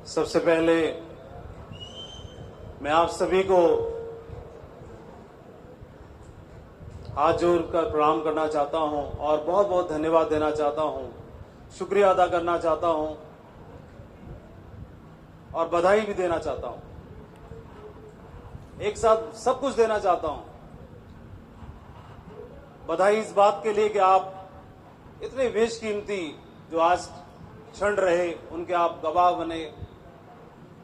सबसे पहले मैं आप सभी को हाथ जोड़कर प्रणाम करना चाहता हूं और बहुत बहुत धन्यवाद देना चाहता हूं, शुक्रिया अदा करना चाहता हूं और बधाई भी देना चाहता हूं। एक साथ सब कुछ देना चाहता हूं। बधाई इस बात के लिए कि आप इतने बेशकीमती जो आज क्षण रहे उनके आप गवाह बने।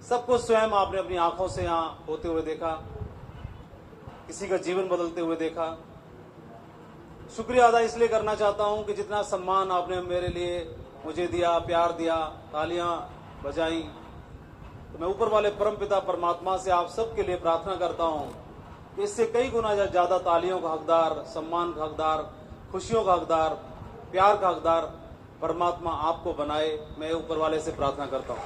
सब कुछ स्वयं आपने अपनी आंखों से यहां होते हुए देखा, किसी का जीवन बदलते हुए देखा। शुक्रिया अदा इसलिए करना चाहता हूं कि जितना सम्मान आपने मेरे लिए मुझे दिया, प्यार दिया, तालियां बजाई, तो मैं ऊपर वाले परमपिता परमात्मा से आप सबके लिए प्रार्थना करता हूं कि इससे कई गुना ज्यादा तालियों का हकदार, सम्मान का हकदार, खुशियों का हकदार, प्यार का हकदार परमात्मा आपको बनाए। मैं ऊपर वाले से प्रार्थना करता हूं।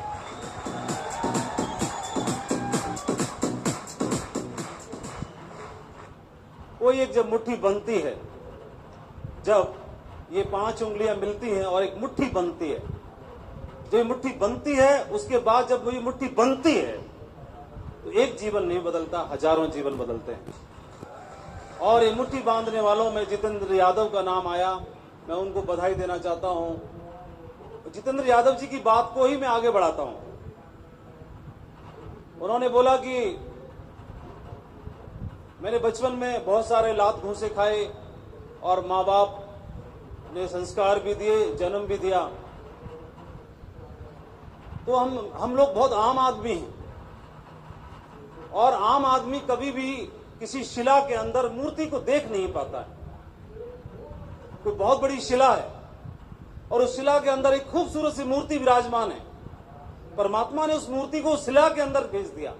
कोई एक जब मुट्ठी बनती है, जब ये 5 उंगलियां मिलती हैं और एक मुट्ठी बनती है, जो ये मुट्ठी बनती है उसके बाद जब वो ये मुट्ठी बनती है तो एक जीवन नहीं बदलता, हजारों जीवन बदलते हैं। और ये मुट्ठी बांधने वालों में जितेंद्र यादव का नाम आया, मैं उनको बधाई देना चाहता हूं। जितेंद्र यादव जी की बात को ही मैं आगे बढ़ाता हूं। उन्होंने बोला कि मैंने बचपन में बहुत सारे लात घूंसे खाए और माँ बाप ने संस्कार भी दिए, जन्म भी दिया, तो हम लोग बहुत आम आदमी हैं। और आम आदमी कभी भी किसी शिला के अंदर मूर्ति को देख नहीं पाता है। कोई बहुत बड़ी शिला है और उस शिला के अंदर एक खूबसूरत सी मूर्ति विराजमान है। परमात्मा ने उस मूर्ति को उस शिला के अंदर भेज दिया,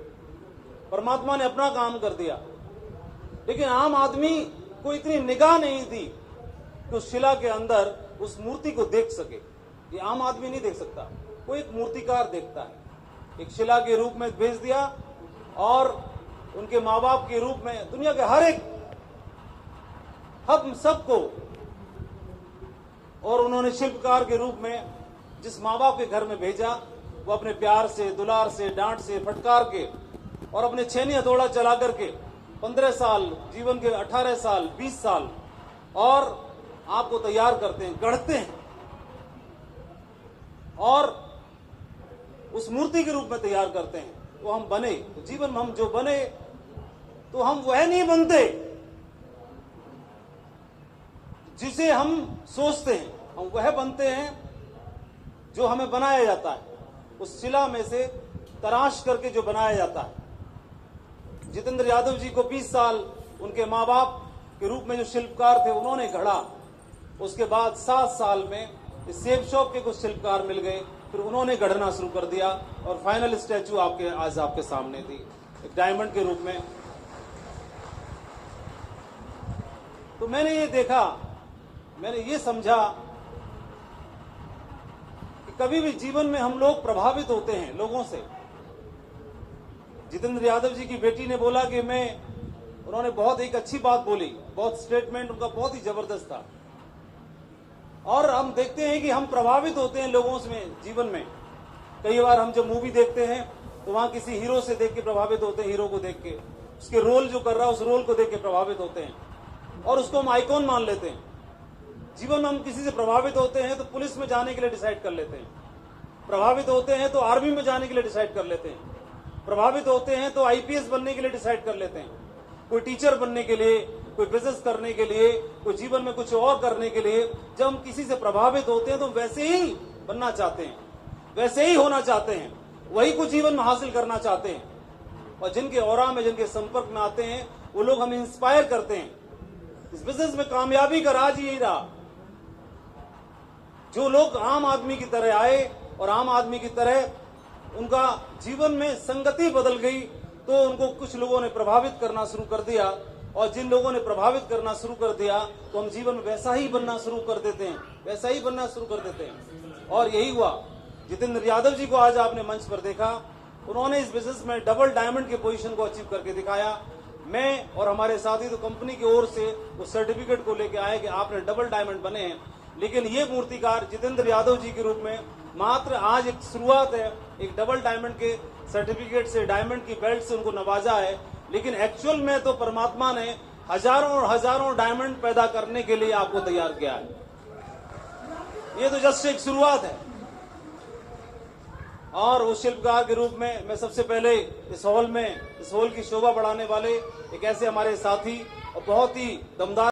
परमात्मा ने अपना काम कर दिया। लेकिन आम आदमी को इतनी निगाह नहीं दी कि उस शिला के अंदर उस मूर्ति को देख सके। ये आम आदमी नहीं देख सकता, कोई एक मूर्तिकार देखता है। एक शिला के रूप में भेज दिया और उनके माँ बाप के रूप में दुनिया के हर एक हम सबको, और उन्होंने शिल्पकार के रूप में जिस माँ बाप के घर में भेजा, वो अपने प्यार से, दुलार से, डांट से, फटकार के और अपने छेनी हथौड़ा चला करके 15 साल, जीवन के 18 साल, 20 साल और आपको तैयार करते हैं, गढ़ते हैं और उस मूर्ति के रूप में तैयार करते हैं। तो हम बने, तो जीवन में हम जो बने तो हम वह नहीं बनते जिसे हम सोचते हैं, हम वह बनते हैं जो हमें बनाया जाता है, उस शिला में से तराश करके जो बनाया जाता है। जितेंद्र यादव जी को 20 साल उनके माँ बाप के रूप में जो शिल्पकार थे उन्होंने गढ़ा। उसके बाद 7 साल में इस सेब शॉप के कुछ शिल्पकार मिल गए, फिर उन्होंने गढ़ना शुरू कर दिया और फाइनल स्टैचू आज आपके सामने थी, एक डायमंड के रूप में। तो मैंने ये देखा, मैंने ये समझा कि कभी भी जीवन में हम लोग प्रभावित होते हैं लोगों से। जितेंद्र यादव जी की बेटी ने बोला कि उन्होंने बहुत एक अच्छी बात बोली, बहुत स्टेटमेंट उनका बहुत ही जबरदस्त था। और हम देखते हैं कि हम प्रभावित होते हैं लोगों से जीवन में। कई बार हम जब मूवी देखते हैं तो वहां किसी हीरो से देख के प्रभावित होते हैं, हीरो को देख के, उसके रोल जो कर रहा है उस रोल को देख के प्रभावित होते हैं और उसको हम आइकॉन मान लेते हैं। जीवन में हम किसी से प्रभावित होते हैं तो पुलिस में जाने के लिए डिसाइड कर लेते हैं, प्रभावित होते हैं तो आर्मी में जाने के लिए डिसाइड कर लेते हैं, प्रभावित होते हैं तो आईपीएस बनने के लिए डिसाइड कर लेते हैं, कोई टीचर बनने के लिए, कोई बिजनेस करने के लिए, कोई जीवन में कुछ और करने के लिए। जब हम किसी से प्रभावित होते हैं तो वैसे ही बनना चाहते हैं, वैसे ही होना चाहते हैं, वही कुछ जीवन में हासिल करना चाहते हैं। और जिनके ऑरा में, जिनके संपर्क में आते हैं वो लोग हमें इंस्पायर करते हैं। इस बिजनेस में कामयाबी का राज यही रहा। जो लोग आम आदमी की तरह आए और आम आदमी की तरह उनका जीवन में संगति बदल गई तो उनको कुछ लोगों ने प्रभावित करना शुरू कर दिया, और जिन लोगों ने प्रभावित करना शुरू कर दिया तो हम जीवन में वैसा ही बनना शुरू कर देते हैं, वैसा ही बनना शुरू कर देते हैं। और यही हुआ। जितेंद्र यादव जी को आज आपने मंच पर देखा, उन्होंने इस बिजनेस में डबल डायमंड की पोजीशन को अचीव करके दिखाया। मैं और हमारे साथी तो कंपनी की ओर से उस सर्टिफिकेट को लेके आए कि आपने डबल डायमंड बने हैं। लेकिन ये मूर्तिकार जितेंद्र यादव जी के रूप में मात्र आज एक शुरुआत है, एक डबल डायमंड के सर्टिफिकेट से, डायमंड की बेल्ट से उनको नवाजा है, लेकिन एक्चुअल में तो परमात्मा ने हजारों और हजारों डायमंड पैदा करने के लिए आपको तैयार किया है। ये तो जस्ट एक शुरुआत है। और उस शिल्पकार के रूप में मैं सबसे पहले इस हॉल की शोभा बढ़ाने वाले एक ऐसे हमारे साथी और बहुत ही दमदार